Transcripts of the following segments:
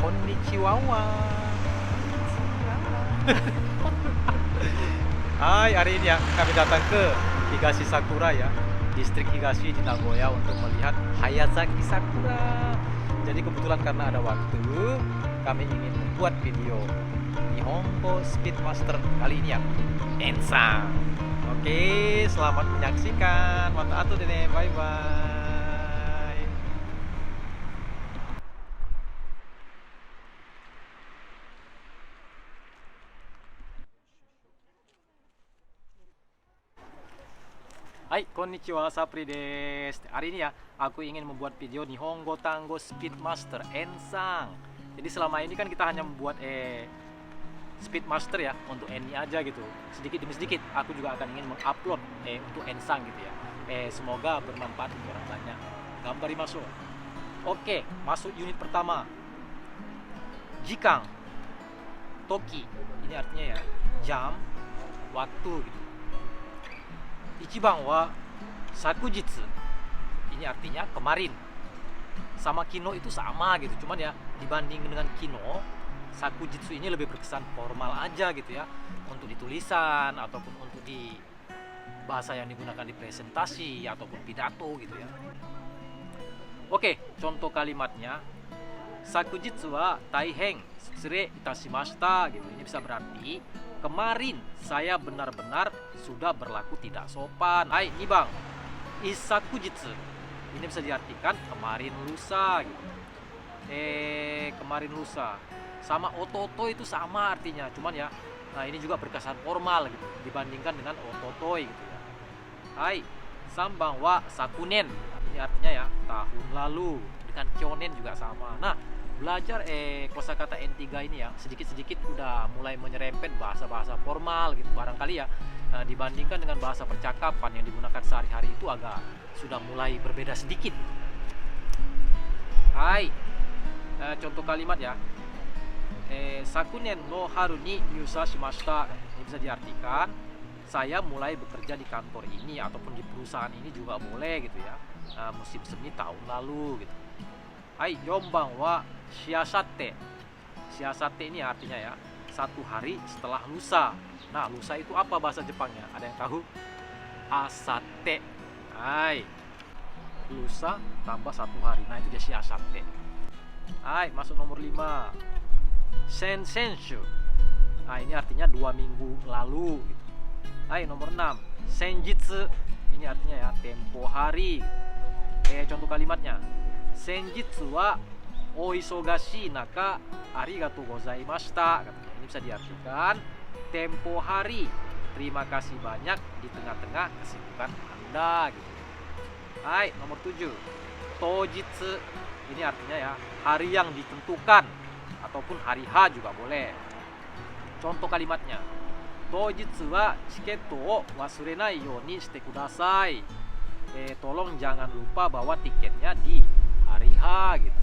Konnichiwa. Hai, hari ini ya kami datang ke Higashi Sakura ya, distrik Higashi di Nagoya untuk melihat Hayazaki Sakura. Jadi kebetulan karena ada waktu, kami ingin membuat video Nihongo Speedmaster kali ini ya, Ensang. Oke, selamat menyaksikan. Mata atu dene, bye bye. Hai, konnichiwa, Sapri desu. Hari ini ya, aku ingin membuat video Nihongo Tango Speedmaster Ensang. Jadi selama ini kan kita hanya membuat Speedmaster ya untuk NI aja gitu. Sedikit demi sedikit, aku juga akan ingin mengupload untuk Ensang gitu ya. Semoga bermanfaat untuk orang banyak. Gambari masuk. Oke, masuk unit pertama. Jikang, Toki. Ini artinya ya jam, waktu gitu. Ichiban wa sakujitsu. Ini artinya kemarin. Sama kino itu sama gitu. Cuman ya dibanding dengan kino, sakujitsu ini lebih berkesan formal aja gitu ya. Untuk di tulisan ataupun untuk di bahasa yang digunakan di presentasi ataupun pidato gitu ya. Oke, contoh kalimatnya. Sakujitsu wa taihen tsutsure itashimashita gitu. Ini bisa berarti kemarin saya benar-benar sudah berlaku tidak sopan. Hai, ini bang, isakujitsu. Ini bisa diartikan kemarin lusa gitu. Kemarin lusa. Sama ototo itu sama artinya, cuman ya, nah ini juga berkesan formal gitu dibandingkan dengan ototoi gitu ya. Hai, sambang wa sakunen. Ini artinya ya tahun lalu. Dengan kyonen juga sama. Nah, belajar kosakata N3 ini ya sedikit-sedikit udah mulai menyerempet bahasa-bahasa formal gitu barangkali ya, dibandingkan dengan bahasa percakapan yang digunakan sehari-hari itu agak sudah mulai berbeda sedikit. Hai, contoh kalimat ya, sakunen no haru ni nyusa shimashita. Ini bisa diartikan saya mulai bekerja di kantor ini ataupun di perusahaan ini juga boleh gitu ya, musim semi tahun lalu gitu. Hai, yombang wa shiasate. Shiasate ini artinya ya satu hari setelah lusa. Nah, lusa itu apa bahasa Jepangnya? Ada yang tahu? Asate. Hai, lusa tambah satu hari. Nah, itu dia shiasate. Hai, masuk nomor 5. Sensenshu. Nah, ini artinya 2 minggu lalu gitu. Hai, nomor 6. Senjitsu. Ini artinya ya tempo hari. Contoh kalimatnya. Senjitsu wa oisogashi naka arigatou gozaimashita. Ini bisa diartikan tempo hari, terima kasih banyak di tengah-tengah kesibukan Anda gitu. Hai, nomor 7. Tojitsu. Ini artinya ya hari yang ditentukan ataupun hari H juga boleh. Contoh kalimatnya. Tojitsu wa chiketo o wasurenai you ni shite kudasai. Tolong jangan lupa bawa tiketnya di hari H gitu.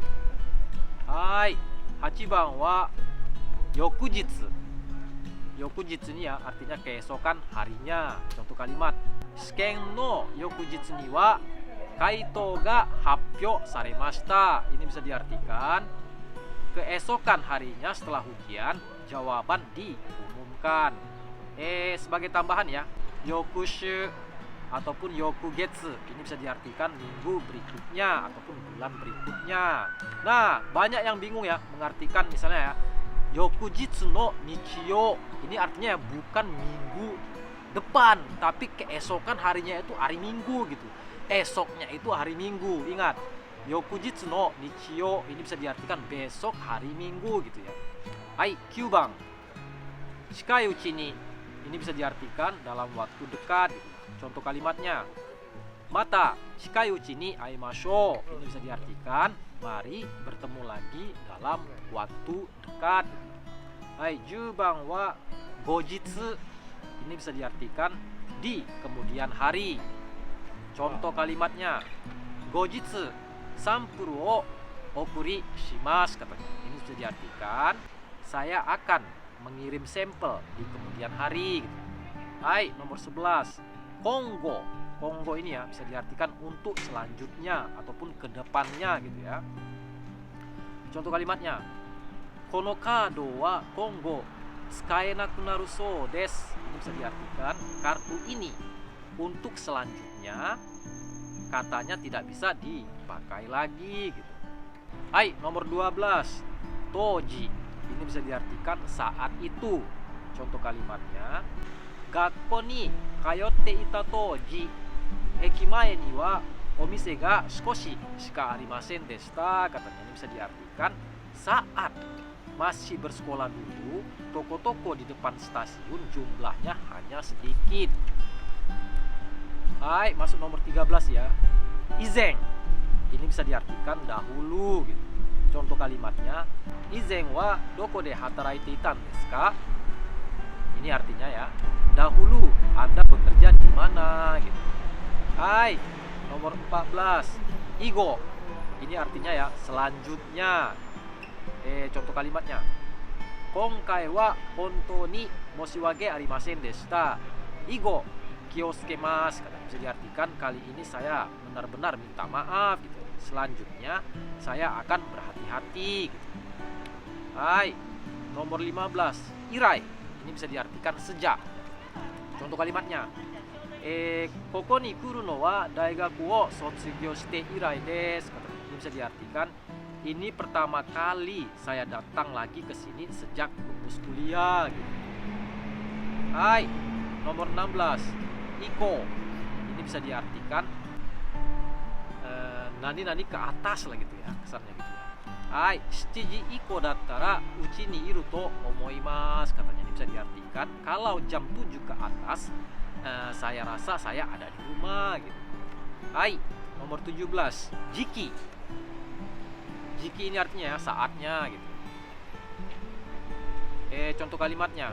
Hai, 8 番は yokujitsu. Yokujitsu ini ya artinya keesokan harinya. Contoh kalimat. Shiken no yokujitsu ni wa kaito ga happyo saremashita. Ini bisa diartikan keesokan harinya setelah ujian jawaban diumumkan. Sebagai tambahan ya, yokushu ataupun yokugetsu ini bisa diartikan minggu berikutnya ataupun bulan berikutnya. Nah, banyak yang bingung ya mengartikan misalnya ya yokujitsu no nichiyo. Ini artinya bukan minggu depan, tapi keesokan harinya itu hari Minggu gitu. Esoknya itu hari Minggu. Ingat, yokujitsu no nichiyo ini bisa diartikan besok hari Minggu gitu ya. Hai, 9 bang. Shikai uchi ni. Ini bisa diartikan dalam waktu dekat gitu. Contoh kalimatnya. Mata shikai uchi ni aimashou. Ini bisa diartikan mari bertemu lagi dalam waktu dekat. Hai, 10 bang wa gojitsu. Ini bisa diartikan di kemudian hari. Contoh kalimatnya. Gojitsu sampuru o okuri shimasu katanya. Ini bisa diartikan saya akan mengirim sampel di kemudian hari gitu. Hai, nomor 11. Konggo. Konggo ini ya bisa diartikan untuk selanjutnya ataupun ke depannya gitu ya. Contoh kalimatnya. kono kado wa kongo tsukaenaku naru sou desu. Ini bisa diartikan kartu ini untuk selanjutnya katanya tidak bisa dipakai lagi gitu. Hai, nomor 12. Toji. Ini bisa diartikan saat itu. Contoh kalimatnya, gakko ni kayotte ita toji, eki mae ni wa omise ga shikoshi shika arimasen deshita. Katanya ini bisa diartikan saat masih bersekolah dulu, toko-toko di depan stasiun jumlahnya hanya sedikit. Hai, masuk nomor 13 ya. Izen. Ini bisa diartikan dahulu gitu. Contoh kalimatnya, izen wa doko de hataraite itan desu ka? Ini artinya ya, dahulu Anda bekerja di mana gitu. Hai, nomor 14. Igo. Ini artinya ya, selanjutnya. Contoh kalimatnya. Konkai wa hontou ni moshiwake arimasen deshita. Igo kiyosukemas. Bisa diartikan kali ini saya benar-benar minta maaf gitu. Selanjutnya saya akan berhati-hati gitu. Hai, nomor 15. Irai. Ini bisa diartikan sejak. Contoh kalimatnya, koko ni kuru no wa daigaku wo sotsugyo shite irai desu. Ini bisa diartikan ini pertama kali saya datang lagi ke sini sejak lulus kuliah gitu. Hai, nomor 16. Iko. Ini bisa diartikan nani-nani ke atas lah gitu ya, kesannya gitu ya. Hai, 7 iko dattara uchi ni iru to omoimasu. Katanya ini bisa diartikan kalau jam 7 ke atas saya rasa saya ada di rumah gitu. Hai, nomor 17. Jiki. Jiki ini artinya ya saatnya gitu. Contoh kalimatnya,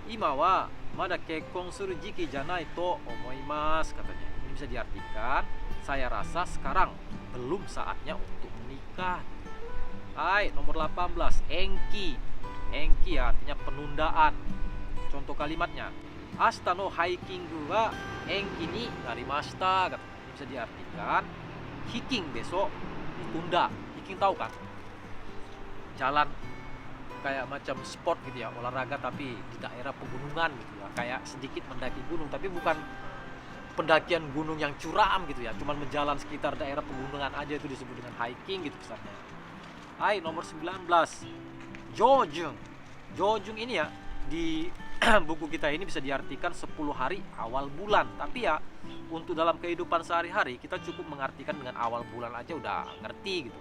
ima wa mada kekkon suru jiki janai to omoimasu. Katanya ini bisa diartikan saya rasa sekarang belum saatnya untuk menikah. Hai, nomor 18. Enki. Enki ya, artinya penundaan. Contoh kalimatnya, ashita no hiking wa enki ni narimashita. Ini bisa diartikan hiking besok ditunda. Hiking tahu kan? Jalan kayak macam sport gitu ya, olahraga tapi di daerah pegunungan gitu ya, kayak sedikit mendaki gunung tapi bukan pendakian gunung yang curam gitu ya, cuman menjalan sekitar daerah pegunungan aja, itu disebut dengan hiking gitu kesannya. Hai, nomor 19. Jojung. Jojung ini ya di buku kita ini bisa diartikan 10 hari awal bulan, tapi ya untuk dalam kehidupan sehari-hari kita cukup mengartikan dengan awal bulan aja udah ngerti gitu.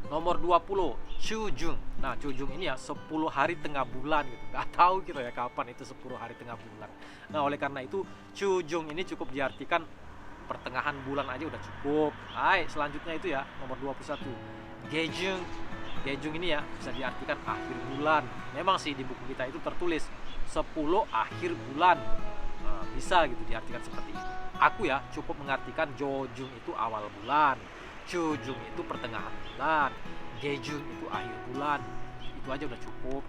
Nomor 20. Chujung. Nah, Chujung ini ya 10 hari tengah bulan gitu. Gak tahu gitu ya kapan itu 10 hari tengah bulan. Nah, oleh karena itu Chujung ini cukup diartikan pertengahan bulan aja udah cukup. Hai, selanjutnya itu ya nomor 21. Gejung. Gejung ini ya bisa diartikan akhir bulan. Memang sih di buku kita itu tertulis 10 akhir bulan. Nah, bisa gitu diartikan seperti itu. Aku ya cukup mengartikan Jojung itu awal bulan, Chujung itu pertengahan bulan, Gejung itu akhir bulan. Itu aja udah cukup.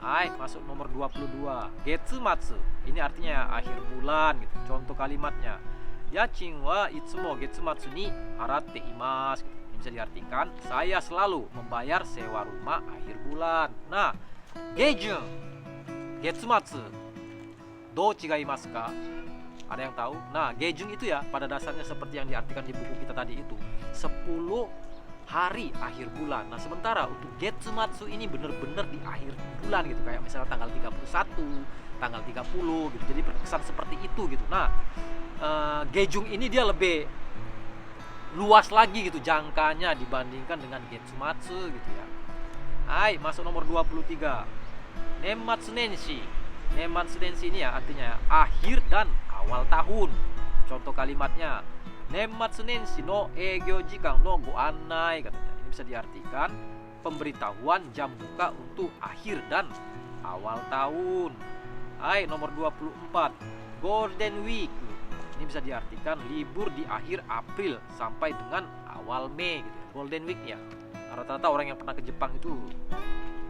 Hai, masuk nomor 22. Getsumatsu. Ini artinya akhir bulan gitu. Contoh kalimatnya, yachin wa itsumo getsumatsu ni haratte imasu. Ini bisa diartikan saya selalu membayar sewa rumah akhir bulan. Nah, Gejung, Getsumatsu, do chigaimasu ka? Ada yang tahu? Nah, Gejung itu ya pada dasarnya seperti yang diartikan di buku kita tadi itu 10 hari akhir bulan. Nah, sementara untuk Getsumatsu ini benar-benar di akhir bulan gitu, kayak misalnya tanggal 31, tanggal 30 gitu. Jadi berkesan seperti itu gitu. Nah, Gejung ini dia lebih luas lagi gitu jangkanya dibandingkan dengan Getsumatsu gitu ya. Hai, masuk nomor 23. Nenmatsu Nenshi. Nenmatsu Nenshi ini ya artinya akhir dan awal tahun. Contoh kalimatnya, Nenmatsu Nenshi no eigyo jikan no go annai. Katanya ini bisa diartikan pemberitahuan jam buka untuk akhir dan awal tahun. Hai, nomor 24. Golden Week. Ini bisa diartikan libur di akhir April sampai dengan awal Mei gitu. Golden Week ya. Rata-rata orang yang pernah ke Jepang itu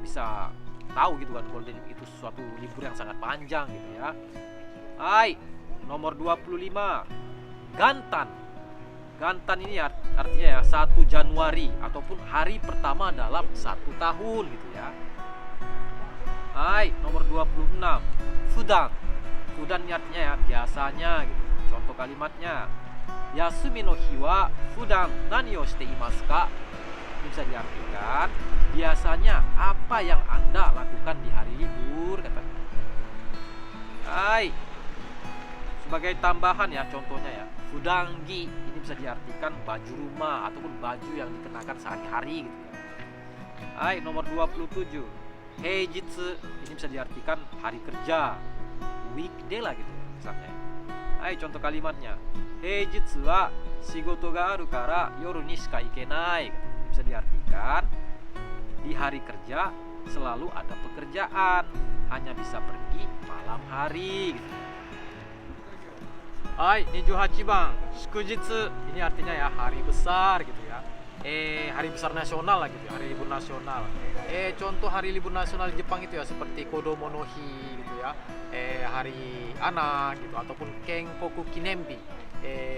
bisa tahu gitu kan, Golden Week itu suatu libur yang sangat panjang gitu ya. Hai, nomor 25. Gantan. Gantan ini ya artinya ya 1 Januari ataupun hari pertama dalam 1 tahun gitu ya. Hai, nomor 26. Fudan. Fudan ini artinya ya biasanya gitu. Contoh kalimatnya. Yasumi no hi wa fudan nani o shite imasu ka? Ini bisa diartikan biasanya apa yang Anda lakukan di hari libur katanya. Hai. Sebagai tambahan ya contohnya ya. Fudangi ini bisa diartikan baju rumah ataupun baju yang dikenakan sehari-hari gitu ya. Hai, nomor 27. Heijitsu ini bisa diartikan hari kerja, weekday lah gitu misalnya. Hai, contoh kalimatnya. Heijitsu wa shigoto ga aru kara yoru ni shika ikenai. Ini bisa diartikan di hari kerja selalu ada pekerjaan, hanya bisa pergi malam hari gitu. Hai, 28 bang, shukujitsu ini artinya ya hari besar gitu ya. Hari besar nasional lah gitu ya, hari libur nasional. Contoh hari libur nasional di Jepang itu ya seperti Kodomo no Hi gitu ya. Hari anak gitu ataupun Kenkoku Kinenbi.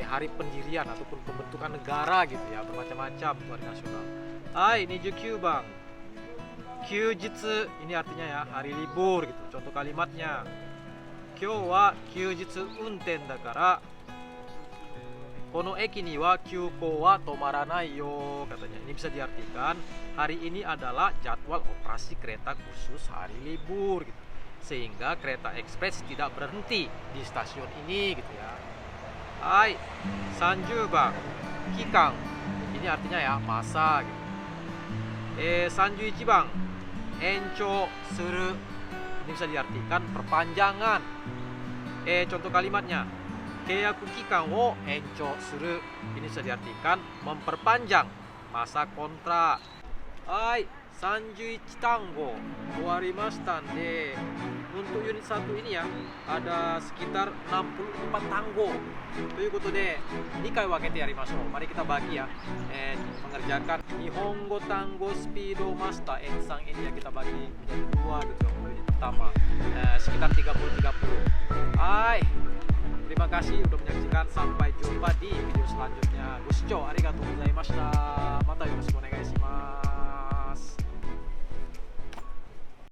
Hari pendirian ataupun pembentukan negara gitu ya, bermacam-macam hari nasional. Hai, 29 bang. Kyujitsu ini artinya ya hari libur gitu. Contoh kalimatnya. Kyou wa kyujitsu unten dakara kono eki ni wa kyukou wa tomaranai yo katanya. Ini bisa diartikan hari ini adalah jadwal operasi kereta khusus hari libur gitu. Sehingga kereta ekspres tidak berhenti di stasiun ini gitu ya. Hai, 30 bang. Kikang. Ini artinya ya masa gitu. 31 bang. Encho suru. Ini bisa diartikan perpanjangan. Contoh kalimatnya. Keiyaku kikan wo encho suru. Ini bisa diartikan memperpanjang masa kontrak. Hai, 31 tango owarimashita nde. Untuk unit 1 ini ya ada sekitar 64 tango. Toyukoto de 2 回分けてやりましょう. Mari kita bagi ya. Mengerjakan Nihongo Tango Speedo Master Ensang ini ya kita bagi menjadi 2 gitu unit pertama. Sekitar 30-30. Hai. Terima kasih udah menyaksikan, sampai jumpa di